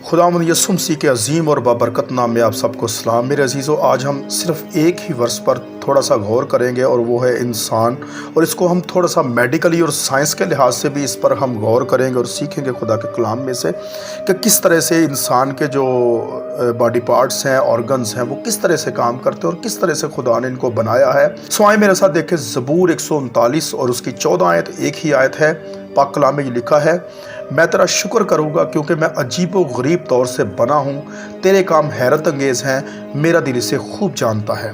खुदावंद यसुम मसीह के अजीम और बाबरकत नाम में आप सबको सलाम। मेरे अजीज़ों, आज हम सिर्फ एक ही वर्स पर थोड़ा सा गौर करेंगे और वो है इंसान, और इसको हम थोड़ा सा मेडिकली और साइंस के लिहाज से भी इस पर हम गौर करेंगे और सीखेंगे खुदा के कलाम में से कि किस तरह से इंसान के जो बॉडी पार्ट्स हैं, ऑर्गन्स हैं, वो किस तरह से काम करते हैं और किस तरह से खुदा ने इनको बनाया है। सो आए मेरे साथ देखें ज़बूर 139 और उसकी 14 आयत, एक ही आयत है। पाक कलाम में ये लिखा है, मैं तेरा शुक्र करूँगा क्योंकि मैं अजीब व गरीब तौर से बना हूँ, तेरे काम हैरत अंगेज़ हैं, मेरा दिल इसे खूब जानता है।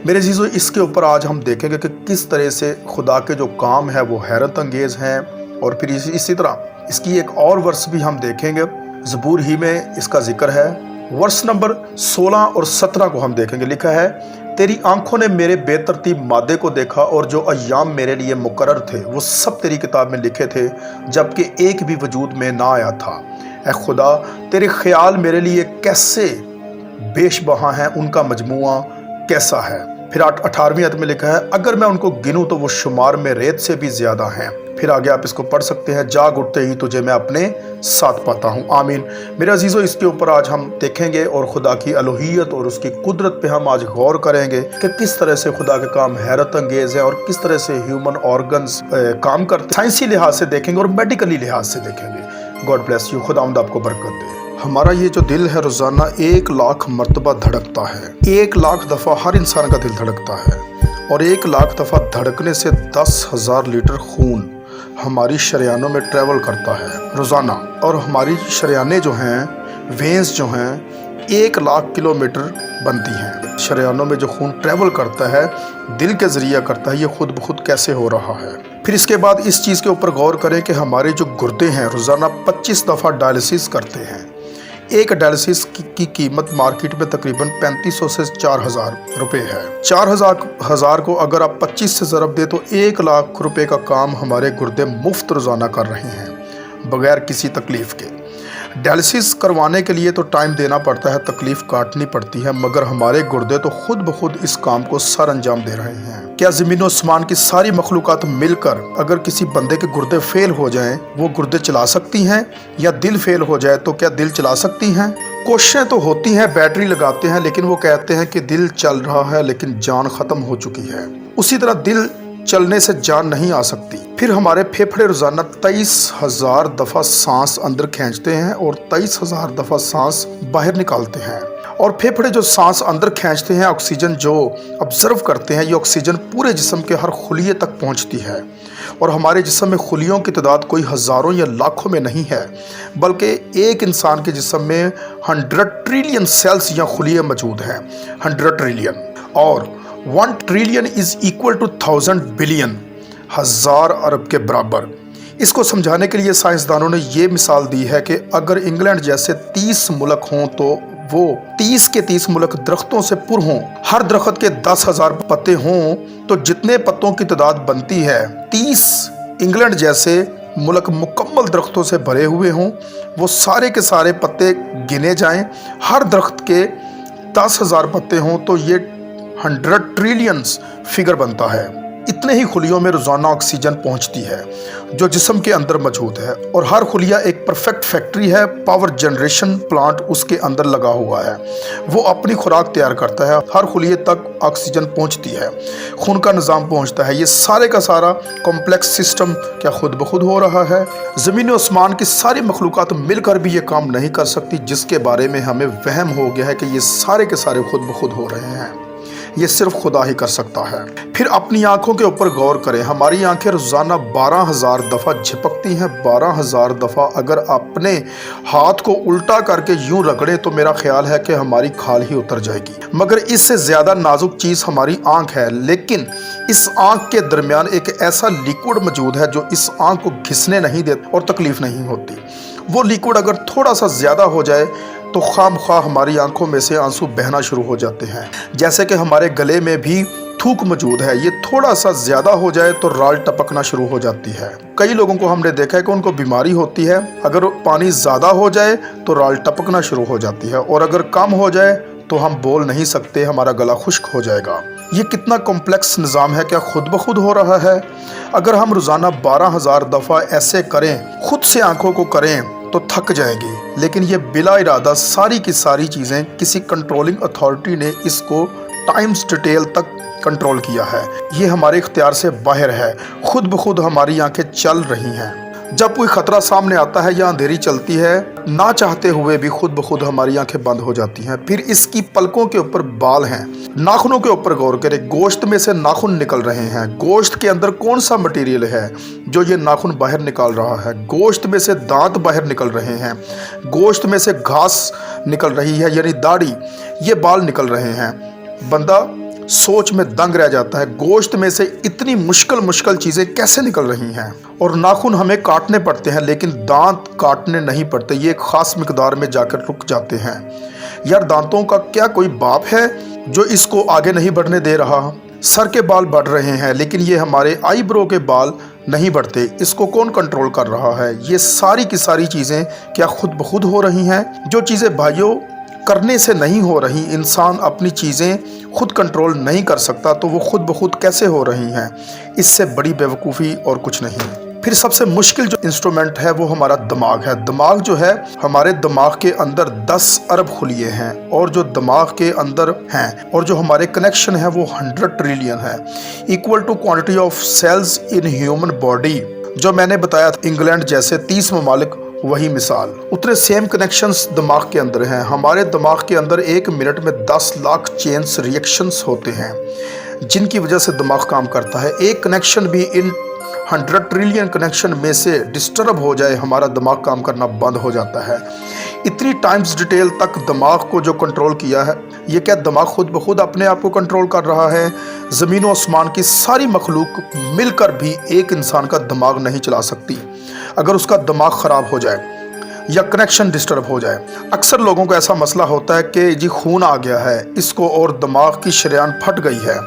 मेरे अज़ीज़ों, इसके ऊपर आज हम देखेंगे कि किस तरह से खुदा के जो काम है वो हैरत अंगेज़ हैं। और फिर इसी तरह इसकी एक और वर्स भी हम देखेंगे, ज़बूर ही में इसका जिक्र है। वर्स नंबर 16 और 17 को हम देखेंगे। लिखा है, तेरी आंखों ने मेरे बेतरतीब मादे को देखा और जो अय्याम मेरे लिए मुकर्रर थे वो सब तेरी किताब में लिखे थे, जबकि एक भी वजूद में ना आया था। ऐ खुदा, तेरे ख्याल मेरे लिए कैसे बेशबहा हैं, उनका मजमुआ कैसा है। फिर 18वीं आयत में लिखा है, अगर मैं उनको गिनूं तो वो शुमार में रेत से भी ज़्यादा हैं। फिर आगे आप इसको पढ़ सकते हैं, जाग उठते ही तुझे मैं अपने साथ पाता हूँ। आमीन। मेरे अजीज़ों, इसके ऊपर आज हम देखेंगे और खुदा की अलूहियत और उसकी कुदरत पे हम आज गौर करेंगे कि किस तरह से खुदा के काम हैरत अंगेज़ है और किस तरह से ह्यूमन ऑर्गन्स काम करते, साइंसी लिहाज से देखेंगे और मेडिकली लिहाज से देखेंगे। God bless you. खुदावंद आपको बरकत दे। हमारा ये जो दिल है रोज़ाना 1 लाख मरतबा धड़कता है। 1 लाख दफ़ा हर इंसान का दिल धड़कता है और 1 लाख दफ़ा धड़कने से 10,000 लीटर खून हमारी शरियानों में ट्रैवल करता है रोज़ाना। और हमारी शरियानें जो हैं, वेंस जो हैं, 1 लाख किलोमीटर बनती हैं। शरियानों में जो खून ट्रैवल करता है दिल के ज़रिए करता है, ये खुद ब खुद कैसे हो रहा है। फिर इसके बाद इस चीज़ के ऊपर गौर करें कि हमारे जो गुर्दे हैं रोज़ाना 25 दफ़ा डायलिसिस करते हैं। एक डायलिसिस की कीमत मार्केट में तकरीबन 3500 से 4000 रुपये है। 4000 को अगर आप 25 से ज़रब दे तो 1 लाख रुपए का काम हमारे गुर्दे मुफ्त रोज़ाना कर रहे हैं बगैर किसी तकलीफ़ के। डायलिसिस करवाने के लिए तो टाइम देना पड़ता है, तकलीफ़ काटनी पड़ती है, मगर हमारे गुर्दे तो खुद ब खुद इस काम को सर अंजाम दे रहे हैं। क्या ज़मीन आसमान की सारी मखलूक़ात मिलकर अगर किसी बंदे के गुर्दे फेल हो जाएं, वो गुर्दे चला सकती हैं? या दिल फेल हो जाए तो क्या दिल चला सकती हैं? कोशिशें तो होती हैं, बैटरी लगाते हैं, लेकिन वो कहते हैं कि दिल चल रहा है लेकिन जान ख़त्म हो चुकी है। उसी तरह दिल चलने से जान नहीं आ सकती। फिर हमारे फेफड़े रोज़ाना 23,000 दफ़ा सांस अंदर खींचते हैं और 23,000 दफ़ा सांस बाहर निकालते हैं। और फेफड़े जो सांस अंदर खींचते हैं, ऑक्सीजन जो ऑब्जर्व करते हैं, ये ऑक्सीजन पूरे जिस्म के हर खुलिये तक पहुंचती है। और हमारे जिस्म में खुलियों की तादाद कोई हज़ारों या लाखों में नहीं है, बल्कि एक इंसान के जिस्म में 100 ट्रिलियन सेल्स या खुलिये मौजूद हैं। 100 ट्रिलियन और 1 trillion is equal to 1000 billion, 1000 अरब के बराबर। इसको समझाने के लिए साइंसदानों ने ये मिसाल दी है कि अगर इंग्लैंड जैसे 30 मुल्क हों तो वो 30 के 30 मुल्क दरख्तों से पुर हों, हर दरख्त के 10,000 पत्ते हों तो जितने पत्तों की तादाद बनती है 30 इंग्लैंड जैसे मुल्क मुकम्मल दरख्तों से भरे हुए हों, वो सारे के सारे पत्ते गिने जाएं, हर दरख्त के 10,000 पत्ते हों तो ये 100 ट्रिलियंस फिगर बनता है। इतने ही खुलियों में रोज़ाना ऑक्सीजन पहुंचती है जो जिस्म के अंदर मौजूद है, और हर खुलिया एक परफेक्ट फैक्ट्री है, पावर जनरेशन प्लांट उसके अंदर लगा हुआ है। वो अपनी खुराक तैयार करता है, हर खुलिये तक ऑक्सीजन पहुंचती है, खून का निज़ाम पहुंचता है। ये सारे का सारा कॉम्प्लेक्स सिस्टम क्या खुद ब खुद हो रहा है? ज़मीन और आसमान की सारी मखलूक़ात मिलकर भी ये काम नहीं कर सकती, जिसके बारे में हमें वहम हो गया है कि ये सारे के सारे खुद ब खुद हो रहे हैं। ये सिर्फ खुदा ही कर सकता है। फिर अपनी आंखों के ऊपर गौर करें। हमारी आंखें रोज़ाना 12,000 दफ़ा झपकती हैं। 12,000 दफ़ा अगर अपने हाथ को उल्टा करके यूं रगड़ें तो मेरा ख्याल है कि हमारी खाल ही उतर जाएगी। मगर इससे ज़्यादा नाजुक चीज़ हमारी आंख है, लेकिन इस आंख के दरमियान एक ऐसा लिक्विड मौजूद है जो इस आंख को घिसने नहीं देता और तकलीफ़ नहीं होती। वो लिक्विड अगर थोड़ा सा ज़्यादा हो जाए तो खामख्वाह हमारी आंखों में से आंसू बहना शुरू हो जाते हैं। जैसे कि हमारे गले में भी थूक मौजूद है, ये थोड़ा सा ज़्यादा हो जाए तो राल टपकना शुरू हो जाती है। कई लोगों को हमने देखा है कि उनको बीमारी होती है, अगर पानी ज़्यादा हो जाए तो राल टपकना शुरू हो जाती है, और अगर कम हो जाए तो हम बोल नहीं सकते, हमारा गला खुश्क हो जाएगा। ये कितना कॉम्प्लेक्स निज़ाम है, क्या खुद ब खुद हो रहा है? अगर हम रोज़ाना 12,000 दफ़ा ऐसे करें, खुद से आंखों को करें, तो थक जाएंगे। लेकिन ये बिला इरादा सारी की सारी चीज़ें किसी कंट्रोलिंग अथॉरिटी ने इसको टाइम्स डिटेल तक कंट्रोल किया है। ये हमारे इख्तियार से बाहर है, खुद ब खुद हमारी आंखें चल रही हैं। जब कोई ख़तरा सामने आता है या अंधेरी चलती है, ना चाहते हुए भी खुद ब खुद हमारी आंखें बंद हो जाती हैं। फिर इसकी पलकों के ऊपर बाल हैं, नाखूनों के ऊपर गौर करें, गोश्त में से नाखून निकल रहे हैं। गोश्त के अंदर कौन सा मटेरियल है जो ये नाखून बाहर निकाल रहा है? गोश्त में से दांत बाहर निकल रहे हैं, गोश्त में से घास निकल रही है यानी दाढ़ी, ये बाल निकल रहे हैं। बंदा सोच में दंग रह जाता है, गोश्त में से इतनी मुश्किल चीज़ें कैसे निकल रही हैं? और नाखून हमें काटने पड़ते हैं लेकिन दांत काटने नहीं पड़ते, ये एक ख़ास मिकदार में जाकर रुक जाते हैं। यार दांतों का क्या कोई बाप है जो इसको आगे नहीं बढ़ने दे रहा? सर के बाल बढ़ रहे हैं लेकिन ये हमारे आईब्रो के बाल नहीं बढ़ते, इसको कौन कंट्रोल कर रहा है? ये सारी की सारी चीज़ें क्या खुद ब खुद हो रही हैं? जो चीज़ें भाइयों करने से नहीं हो रही, इंसान अपनी चीज़ें खुद कंट्रोल नहीं कर सकता, तो वो खुद ब खुद कैसे हो रही हैं? इससे बड़ी बेवकूफ़ी और कुछ नहीं। फिर सबसे मुश्किल जो इंस्ट्रूमेंट है वो हमारा दिमाग है। दिमाग जो है, हमारे दिमाग के अंदर 10 अरब खुलिये हैं, और जो दिमाग के अंदर हैं और जो हमारे कनेक्शन है वो 100 ट्रिलियन है, equal to quantity of cells in human body. जो मैंने बताया था इंग्लैंड जैसे 30 ममालिक, वही मिसाल, उतने सेम कनेक्शंस दिमाग के अंदर हैं। हमारे दिमाग के अंदर 1 मिनट में 10 लाख चेन्स रिएक्शंस होते हैं जिनकी वजह से दिमाग काम करता है। एक कनेक्शन भी इन 100 ट्रिलियन कनेक्शन में से डिस्टर्ब हो जाए, हमारा दिमाग काम करना बंद हो जाता है। इतनी टाइम्स डिटेल तक दिमाग को जो कंट्रोल किया है, ये क्या दिमाग खुद ब खुद अपने आप को कंट्रोल कर रहा है? ज़मीन व आसमान की सारी मखलूक मिलकर भी एक इंसान का दिमाग नहीं चला सकती। अगर उसका दिमाग ख़राब हो जाए या कनेक्शन डिस्टर्ब हो जाए, अक्सर लोगों को ऐसा मसला होता है कि जी खून आ गया है इसको और दिमाग की शरेयान फट गई है,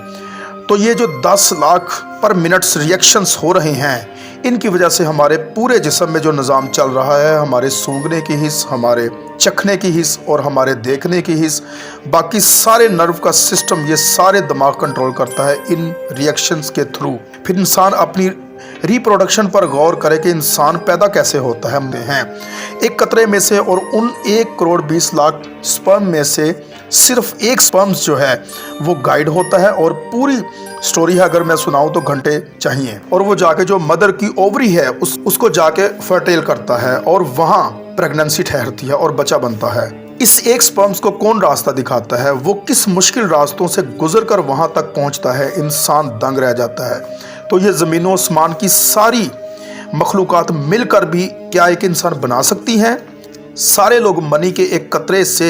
तो ये जो 10 लाख पर मिनट्स रिएक्शंस हो रहे हैं, इनकी वजह से हमारे पूरे जिस्म में जो निज़ाम चल रहा है, हमारे सूंघने की हिस्स, हमारे चखने की हिस्स और हमारे देखने की हिस्स, बाकी सारे नर्व का सिस्टम, ये सारे दिमाग कंट्रोल करता है इन रिएक्शंस के थ्रू। फिर इंसान अपनी रिप्रोडक्शन पर गौर करे कि इंसान पैदा कैसे होता है। हम हैं एक कतरे में से, और उन 1 करोड़ 20 लाख स्पर्म में से सिर्फ एक स्पर्म्स जो है वो गाइड होता है, और पूरी स्टोरी है अगर मैं सुनाऊं तो घंटे चाहिए। और वो जाके जो मदर की ओवरी है उसको जाके फर्टाइल करता है, और वहाँ प्रेगनेंसी ठहरती है और बच्चा बनता है। इस एक स्पर्म्स को कौन रास्ता दिखाता है? वो किस मुश्किल रास्तों से गुजर कर वहाँ तक पहुँचता है, इंसान दंग रह जाता है। तो ये ज़मीन व आसमान की सारी मखलूक़ात मिलकर भी क्या एक इंसान बना सकती हैं? सारे लोग मनी के एक कतरे से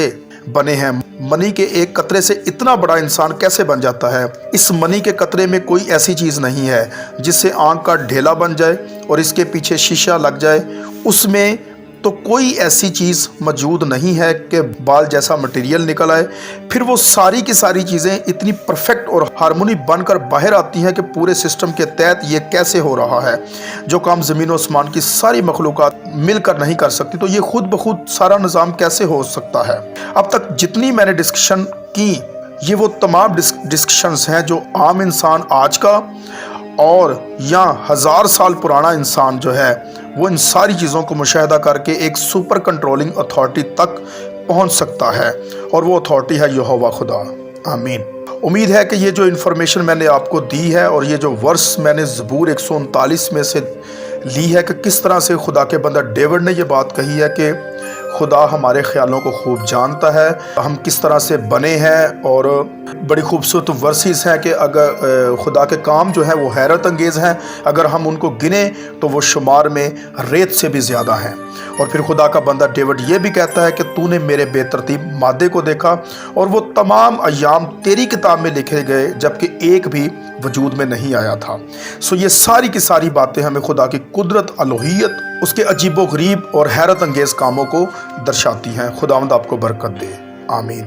बने हैं। मनी के एक कतरे से इतना बड़ा इंसान कैसे बन जाता है? इस मनी के कतरे में कोई ऐसी चीज़ नहीं है जिससे आँख का ढेला बन जाए और इसके पीछे शीशा लग जाए। उसमें तो कोई ऐसी चीज़ मौजूद नहीं है कि बाल जैसा मटेरियल निकल आए। फिर वो सारी की सारी चीज़ें इतनी परफेक्ट और हार्मोनी बनकर बाहर आती हैं कि पूरे सिस्टम के तहत ये कैसे हो रहा है, जो काम ज़मीन और आसमान की सारी मखलूक़ात मिलकर नहीं कर सकती। तो ये खुद ब खुद सारा निज़ाम कैसे हो सकता है? अब तक जितनी मैंने डिस्कशन की, ये वो तमाम डिस्कशंस हैं जो आम इंसान आज का और या 1000 साल पुराना इंसान जो है वो इन सारी चीज़ों को मुशाहिदा करके एक सुपर कंट्रोलिंग अथॉरिटी तक पहुंच सकता है, और वो अथॉरिटी है यहोवा खुदा। आमीन। उम्मीद है कि ये जो इन्फॉर्मेशन मैंने आपको दी है और ये जो वर्स मैंने ज़बूर 139 में से ली है कि किस तरह से खुदा के बंदा डेविड ने ये बात कही है कि खुदा हमारे ख्यालों को खूब जानता है, हम किस तरह से बने हैं। और बड़ी खूबसूरत वर्सेस हैं कि अगर खुदा के काम जो हैं वो हैरत अंगेज़ हैं, अगर हम उनको गिने तो वो शुमार में रेत से भी ज़्यादा हैं। और फिर खुदा का बंदा डेविड ये भी कहता है कि तूने मेरे बेतरतीब मादे को देखा और वो तमाम अय्याम तेरी किताब में लिखे गए जबकि एक भी वजूद में नहीं आया था। सो ये सारी की सारी बातें हमें खुदा की कुदरत, अलूहियत, उसके अजीबो गरीब और हैरत अंगेज़ कामों को दर्शाती हैं। खुदावंद आपको बरकत दे। आमीन।